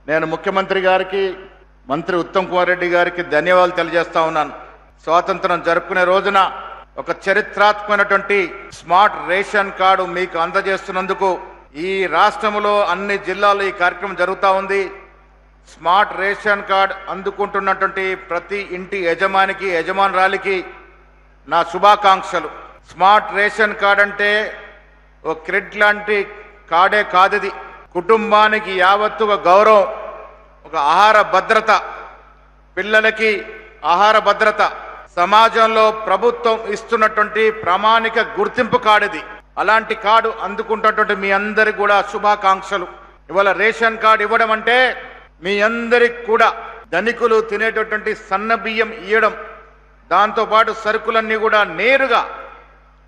నేను ముఖ్యమంత్రి గారికి, మంత్రి ఉత్తమ్ కుమార్ రెడ్డి గారికి ధన్యవాదాలు తెలియజేస్తా ఉన్నాను. స్వాతంత్రం జరుపుకునే రోజున ఒక చరిత్రాత్మకమైనటువంటి స్మార్ట్ రేషన్ కార్డు మీకు అందజేస్తున్నందుకు ఈ రాష్ట్రంలో అన్ని జిల్లాల్లో ఈ కార్యక్రమం జరుగుతూ ఉంది. స్మార్ట్ రేషన్ కార్డ్ అందుకుంటున్నటువంటి ప్రతి ఇంటి యజమానికి, యజమానురాలికి నా శుభాకాంక్షలు. స్మార్ట్ రేషన్ కార్డ్ అంటే ఒక క్రెడిట్ లాంటి కార్డే కాదు. ఇది కుటుంబానికి యావత్తు ఒక గౌరవం, ఒక ఆహార భద్రత, పిల్లలకి ఆహార భద్రత, సమాజంలో ప్రభుత్వం ఇస్తున్నటువంటి ప్రామాణిక గుర్తింపు కార్డు ఇది. అలాంటి కార్డు అందుకుంటున్నటువంటి మీ అందరికి కూడా శుభాకాంక్షలు. ఇవాళ రేషన్ కార్డు ఇవ్వడం అంటే మీ అందరికి కూడా ధనికులు తినేటటువంటి సన్న బియ్యం ఇవ్వడం, దాంతోపాటు సరుకులన్నీ కూడా నేరుగా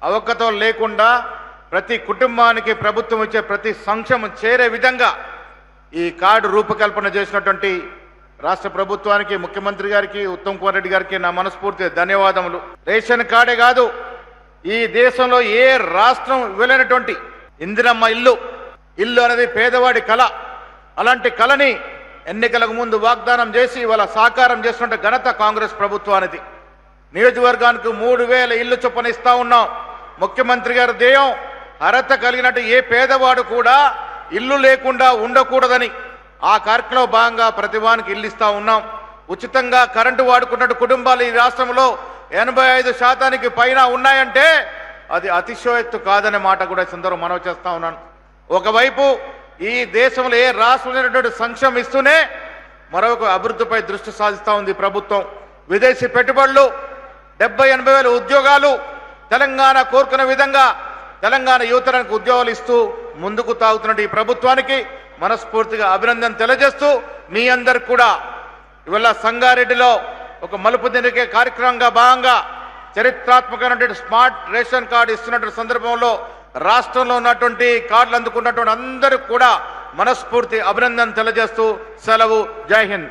అవకతో లేకుండా ప్రతి కుటుంబానికి ప్రభుత్వం ఇచ్చే ప్రతి సంక్షేమం చేరే విధంగా ఈ కార్డు రూపకల్పన చేసినటువంటి రాష్ట్ర ప్రభుత్వానికి, ముఖ్యమంత్రి గారికి, ఉత్తమ్ కుమార్ రెడ్డి గారికి నా మనస్ఫూర్తి ధన్యవాదములు. రేషన్ కార్డే కాదు, ఈ దేశంలో ఏ రాష్ట్రం ఇవ్వలేనటువంటి ఇందిరమ్మ ఇల్లు అనేది పేదవాడి కళ. అలాంటి కళని ఎన్నికలకు ముందు వాగ్దానం చేసి ఇవాళ సాకారం చేస్తున్న ఘనత కాంగ్రెస్ ప్రభుత్వానికి. నియోజకవర్గానికి 3000 ఇల్లు చొప్పున ఇస్తా ఉన్నాం. ముఖ్యమంత్రి గారి ధ్యేయం అర్హత కలిగినట్టు ఏ పేదవాడు కూడా ఇల్లు లేకుండా ఉండకూడదని ఆ కార్యక్రమంలో భాగంగా ప్రతి వానికి ఇల్లు ఇస్తా ఉన్నాం. ఉచితంగా కరెంటు వాడుకున్నట్టు కుటుంబాలు ఈ రాష్ట్రంలో 85% పైన ఉన్నాయంటే అది అతిశయోక్తి కాదనే మాట కూడా సందర్భంగా మనవి చేస్తా ఉన్నాను. ఒకవైపు ఈ దేశంలో ఏ రాష్ట్రంలో సంక్షేమం ఇస్తూనే మరొక అభివృద్ధిపై దృష్టి సాధిస్తూ ఉంది ప్రభుత్వం. విదేశీ పెట్టుబడులు, 70-80 వేల ఉద్యోగాలు, తెలంగాణ కోరుకున్న విధంగా తెలంగాణ యువతరానికి ఉద్యోగాలు ఇస్తూ ముందుకు తాగుతున్న ఈ ప్రభుత్వానికి మనస్ఫూర్తిగా అభినందన తెలియజేస్తూ మీ అందరికి కూడా ఇవాళ సంగారెడ్డిలో ఒక మలుపు తిరిగే కార్యక్రమంగా భాగంగా చరిత్రాత్మకమైనటువంటి స్మార్ట్ రేషన్ కార్డు ఇస్తున్నటువంటి సందర్భంలో రాష్ట్రంలో ఉన్నటువంటి కార్డులు అందుకున్నటువంటి అందరికి కూడా మనస్ఫూర్తి అభినందన తెలియజేస్తూ సెలవు. జై హింద్.